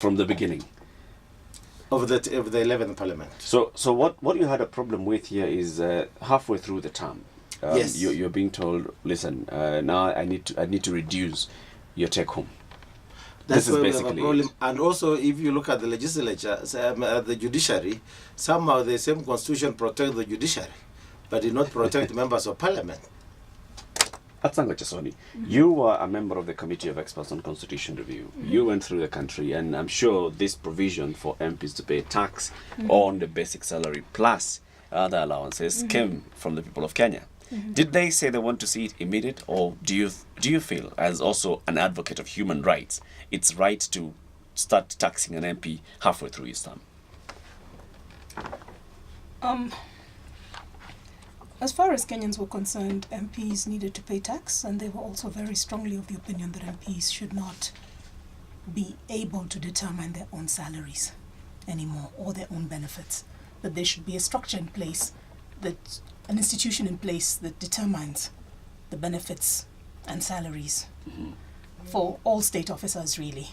from the beginning of the 11th Parliament. So what you had a problem with here is halfway through the term, yes, you're being told, listen, now I need to reduce your take home. That's this is why basically we have a problem. And also, if you look at the legislature, the judiciary, somehow the same constitution protects the judiciary, but did not protect members of parliament. Atsango Chesoni, you were a member of the Committee of Experts on Constitution Review. You went through the country, and I'm sure this provision for MPs to pay tax on the basic salary plus other allowances came from the people of Kenya. Did they say they want to see it immediate, or do you feel, as also an advocate of human rights, it's right to start taxing an MP halfway through his term? As far as Kenyans were concerned, MPs needed to pay tax, and they were also very strongly of the opinion that MPs should not be able to determine their own salaries anymore or their own benefits. That there should be a structure in place, that an institution in place that determines the benefits and salaries for all state officers, really.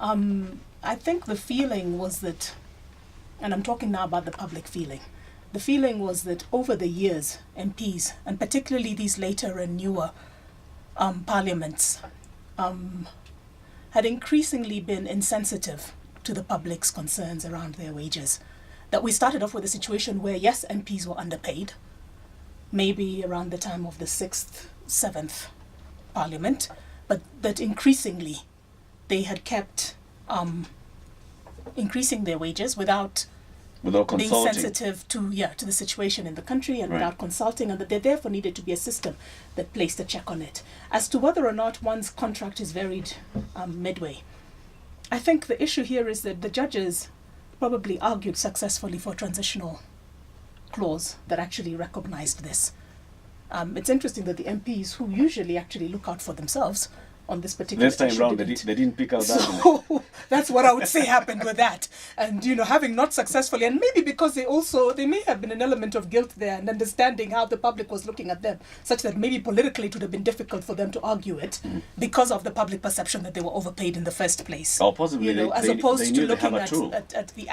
I think the feeling was that, and I'm talking now about the public feeling, the feeling was that over the years, MPs, and particularly these later and newer parliaments, had increasingly been insensitive to the public's concerns around their wages. That we started off with a situation where, yes, MPs were underpaid, maybe around the time of the 6th, 7th parliament, but that increasingly they had kept increasing their wages without being sensitive to the situation in the country and without consulting, and that there therefore needed to be a system that placed a check on it. As to whether or not one's contract is varied midway, I think the issue here is that the judges probably argued successfully for a transitional clause that actually recognized this. It's interesting that the MPs, who usually actually look out for themselves on this particular issue, this time round, they didn't pick out that. So that's what I would say happened with that. And, having not successfully, and maybe because they may have been an element of guilt there and understanding how the public was looking at them, such that maybe politically it would have been difficult for them to argue it because of the public perception that they were overpaid in the first place. Or possibly, as opposed to looking at the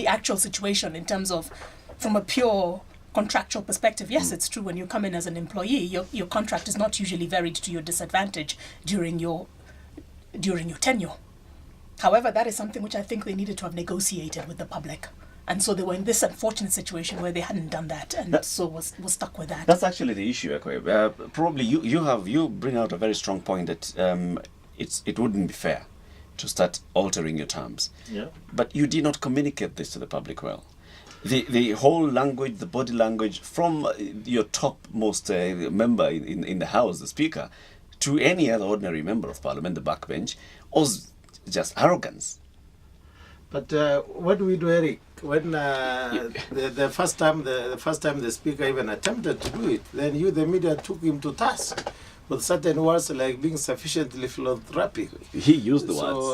actual situation in terms of, from a pure contractual perspective. Yes, it's true, when you come in as an employee, your contract is not usually varied to your disadvantage during your tenure. However, that is something which I think they needed to have negotiated with the public. And so they were in this unfortunate situation where they hadn't done that, and was stuck with that. That's actually the issue, Ekwe. Probably you bring out a very strong point that it wouldn't be fair to start altering your terms. Yeah. But you did not communicate this to the public well. The whole language, the body language from your topmost member in the House, the Speaker, to any other ordinary member of Parliament, the backbench, was just arrogance. But what do we do, Eric? When the first time the Speaker even attempted to do it, then the media took him to task with certain words like being sufficiently philanthropic. He used the words.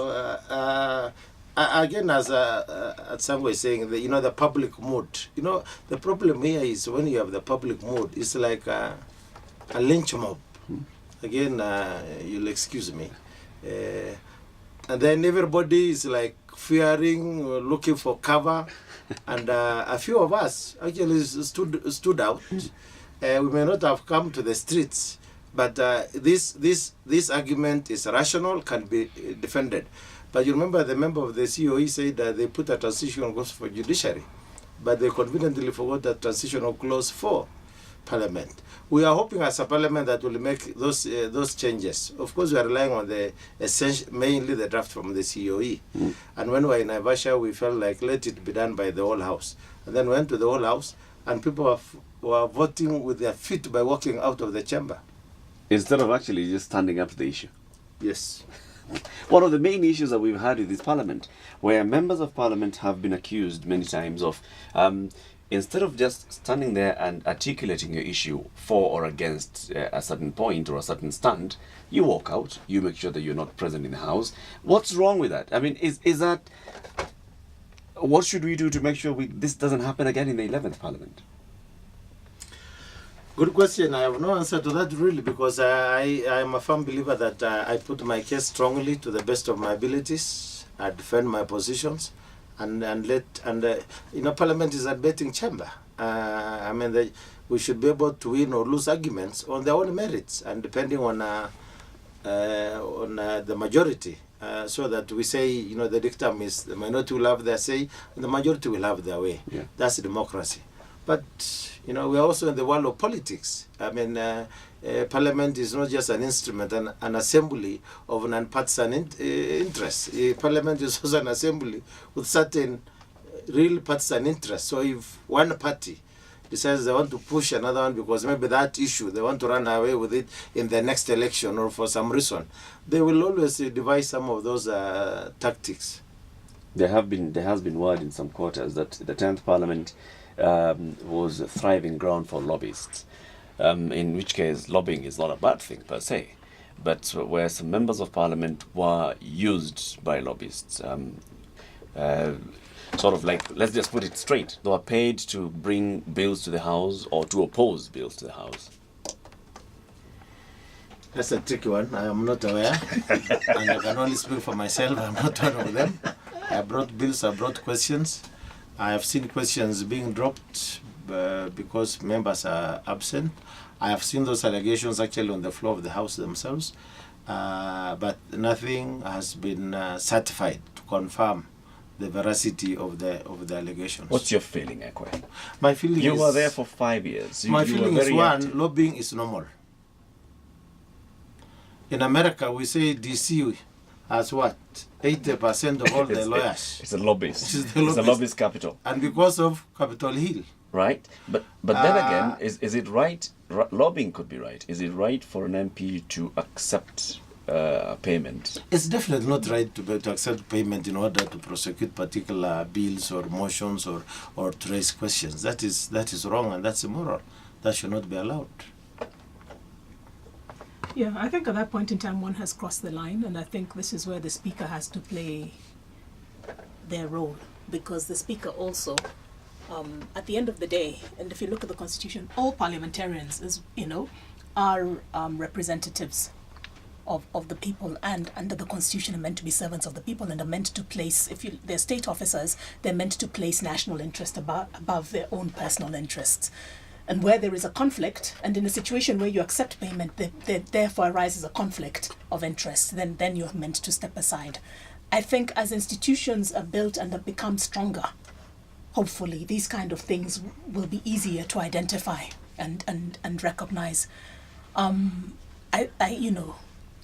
So, again, as Atsango is saying, the public mood. The problem here is when you have the public mood, it's like a lynch mob. Again, you'll excuse me. And then everybody is like fearing, looking for cover. And a few of us actually stood out. We may not have come to the streets, but this argument is rational, can be defended. But you remember the member of the COE said that they put a transitional clause for judiciary, but they conveniently forgot the transitional clause for parliament. We are hoping as a parliament that will make those changes. Of course, we are relying on the mainly the draft from the COE. And when we were in Naivasha, we felt like let it be done by the whole house. And then we went to the whole house, and people were voting with their feet by walking out of the chamber. Instead of actually just standing up to the issue. Yes. One of the main issues that we've had with this parliament, where members of parliament have been accused many times of, instead of just standing there and articulating your issue for or against a certain point or a certain stand, you walk out, you make sure that you're not present in the house. What's wrong with that? I mean, is that, what should we do to make sure this doesn't happen again in the 11th parliament? Good question. I have no answer to that really, because I am a firm believer that I put my case strongly to the best of my abilities. I defend my positions, and Parliament is a debating chamber. We should be able to win or lose arguments on their own merits, and depending on the majority, so that we say, the dictum is the minority will have their say, and the majority will have their way. Yeah. That's democracy. But we are also in the world of politics. Parliament is not just an instrument, an assembly of non-partisan interests. Parliament is also an assembly with certain real partisan interests. So if one party decides they want to push another one because maybe that issue, they want to run away with it in the next election or for some reason, they will always devise some of those tactics. There has been word in some quarters that the 10th Parliament was a thriving ground for lobbyists, in which case lobbying is not a bad thing per se, but where some members of Parliament were used by lobbyists, sort of like, let's just put it straight, they were paid to bring bills to the House or to oppose bills to the House. That's a tricky one. I am not aware, and I can only speak for myself. I'm not one of them. I brought bills, I brought questions. I have seen questions being dropped because members are absent. I have seen those allegations actually on the floor of the House themselves, but nothing has been certified to confirm the veracity of the allegations. What's your feeling, Ekwe? My feeling you is... were there for 5 years. My feeling is, one, active. lobbying is normal. In America, we say DC has what? 80% of all the lawyers. It's a lobbyist. It's a lobbyist capital. And because of Capitol Hill. Right, but then again, is it right? Lobbying could be right. Is it right for an MP to accept payment? It's definitely not right to accept payment in order to prosecute particular bills or motions or to raise questions. That is wrong, and that's immoral. That should not be allowed. Yeah, I think at that point in time one has crossed the line, and I think this is where the Speaker has to play their role, because the Speaker also, at the end of the day, and if you look at the Constitution, all parliamentarians are representatives of the people, and under the Constitution are meant to be servants of the people and are meant to place, they're state officers, they're meant to place national interest above their own personal interests. And where there is a conflict, and in a situation where you accept payment, there therefore arises a conflict of interest, then you're meant to step aside. I think as institutions are built and have become stronger, hopefully these kind of things will be easier to identify and recognize.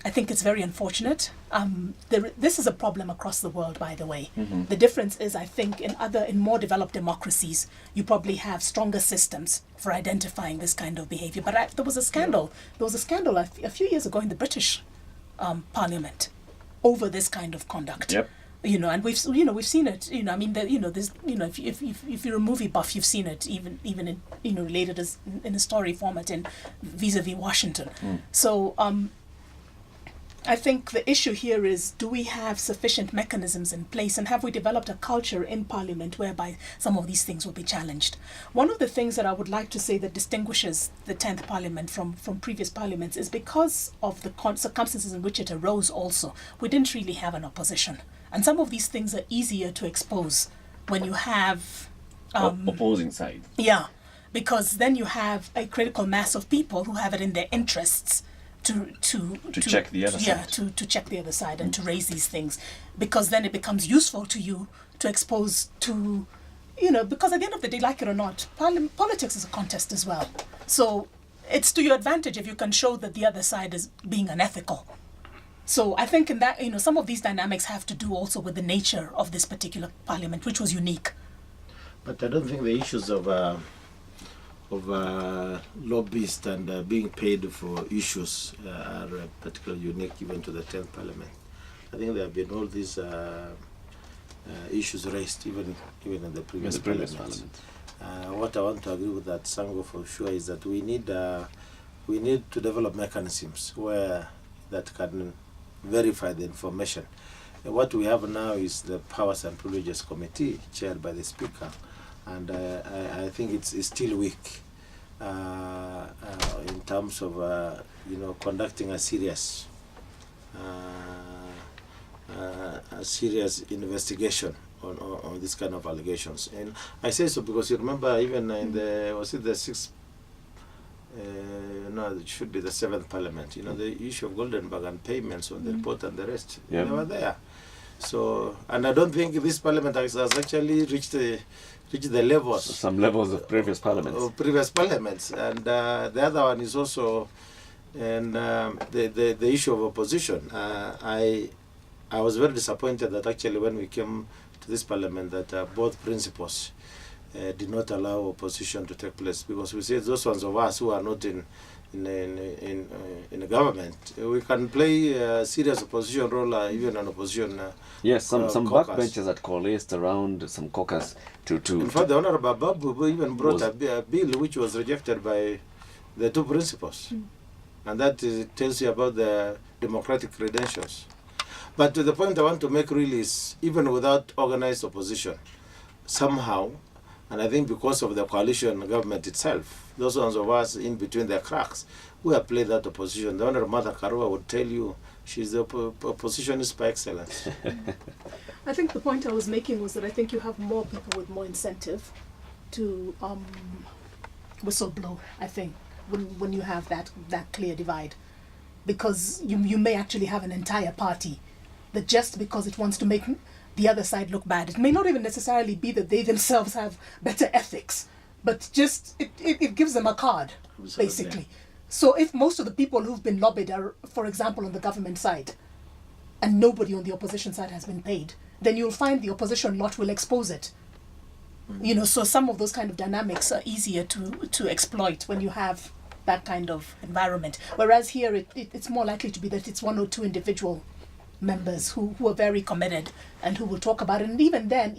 I think it's very unfortunate. This is a problem across the world, by the way. Mm-hmm. The difference is, I think, in more developed democracies, you probably have stronger systems for identifying this kind of behavior. But there was a scandal. Yeah. There was a scandal a few years ago in the British Parliament over this kind of conduct. Yep. And we've seen it. If you're a movie buff, you've seen it even in related as in a story format in vis-a-vis Washington. Mm. So. I think the issue here is, do we have sufficient mechanisms in place, and have we developed a culture in Parliament whereby some of these things will be challenged? One of the things that I would like to say that distinguishes the 10th Parliament from previous parliaments is because of the circumstances in which it arose also. We didn't really have an opposition. And some of these things are easier to expose when you have... opposing side. Yeah, because then you have a critical mass of people who have it in their interests to check the other side. Yeah, to check the other side and to raise these things, because then it becomes useful to you to expose to, because at the end of the day, like it or not, politics is a contest as well. So it's to your advantage if you can show that the other side is being unethical. So I think in that, some of these dynamics have to do also with the nature of this particular parliament, which was unique. But I don't think the issues of lobbyists and being paid for issues are particularly unique even to the 10th Parliament. I think there have been all these issues raised even in the previous Parliament. What I want to agree with Atsango for sure is that we need to develop mechanisms where that can verify the information. What we have now is the Powers and Privileges Committee chaired by the Speaker. And I think it's still weak. in terms of conducting a serious investigation on this kind of allegations. And I say so because you remember even in the sixth, it should be the seventh parliament, the issue of Goldenberg and payments on the report and the rest, they were there. So, and I don't think this parliament has actually reached the levels. Some levels of previous parliaments. And the other one is also, and the issue of opposition. I was very disappointed that actually when we came to this parliament that both principles did not allow opposition to take place, because we said those ones of us who are not in the government, we can play a serious opposition role, even an opposition. Yes, some backbenchers had coalesced around some caucus to. In fact, the Honorable Babu even brought a bill which was rejected by the two principals, and that tells you about the democratic credentials. But the point I want to make really is, even without organized opposition, somehow, and I think because of the coalition government itself, those ones of us in between the cracks, we have played that opposition. The Honorable Mother Karua would tell you she's the oppositionist by excellence. I think the point I was making was that I think you have more people with more incentive to whistleblow, I think, when you have that clear divide. Because you may actually have an entire party that just because it wants to make the other side look bad, it may not even necessarily be that they themselves have better ethics, but just it gives them a card, basically. So if most of the people who've been lobbied are, for example, on the government side, and nobody on the opposition side has been paid, then you'll find the opposition lot will expose it. So some of those kind of dynamics are easier to exploit when you have that kind of environment. Whereas here, it's more likely to be that it's one or two individual members who are very committed and who will talk about it. And even then,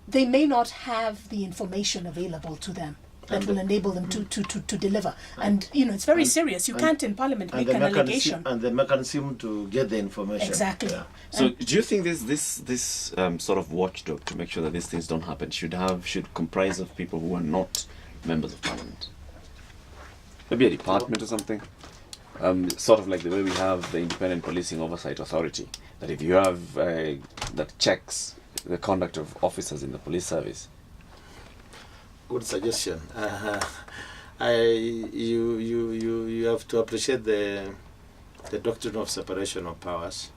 they may not have the information available to them that will enable them to deliver. And, it's very serious. You can't in Parliament make an allegation. And the mechanism to get the information. Exactly. Yeah. So do you think this sort of watchdog to make sure that these things don't happen should comprise of people who are not members of Parliament? Maybe a department or something? Sort of like the way we have the Independent Policing Oversight Authority, that if you have that checks the conduct of officers in the police service. Good suggestion. You have to appreciate the doctrine of separation of powers.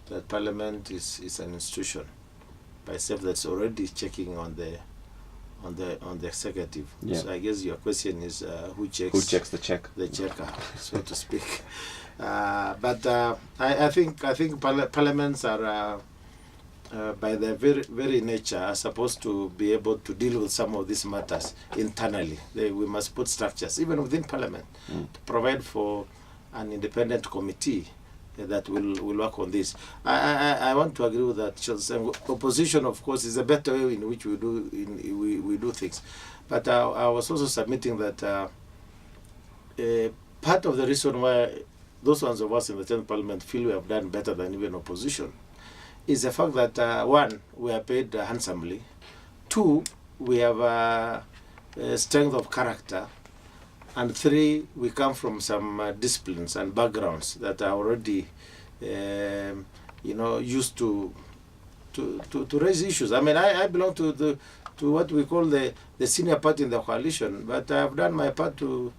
That Parliament is an institution by itself that's already checking on the executive. Yeah. So I guess your question is who checks the check? The checker, so to speak. But I think parliaments are by their very nature are supposed to be able to deal with some of these matters internally. We must put structures even within Parliament to provide for an independent committee that will work on this. I want to agree with that. Opposition, of course, is a better way in which we do things. But I was also submitting that part of the reason why those ones of us in the 10th Parliament feel we have done better than even opposition is the fact that one, we are paid handsomely. Two, we have a strength of character. And three, we come from some disciplines and backgrounds that are already, used to raise issues. I mean, I belong to what we call the senior party in the coalition, but I've done my part to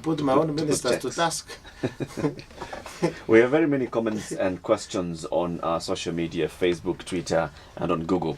put my own ministers to task. We have very many comments and questions on our social media, Facebook, Twitter, and on Google+.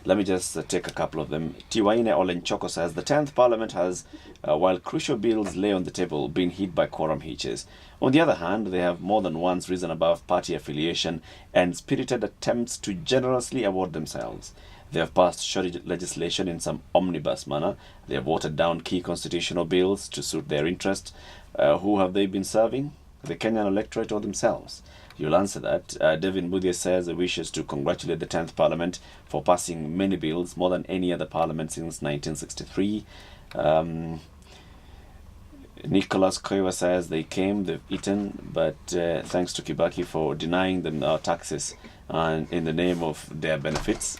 Let me just take a couple of them. Tiwaine Olenchoko says, the 10th Parliament has, while crucial bills lay on the table, been hit by quorum hitches. On the other hand, they have more than once risen above party affiliation and spirited attempts to generously award themselves. They have passed shoddy legislation in some omnibus manner. They have watered down key constitutional bills to suit their interest. Who have they been serving? The Kenyan electorate or themselves? You'll answer that. Devin Mudia says he wishes to congratulate the 10th Parliament for passing many bills, more than any other parliament since 1963. Nicholas Koiwa says they came, they've eaten, but thanks to Kibaki for denying them our taxes and in the name of their benefits.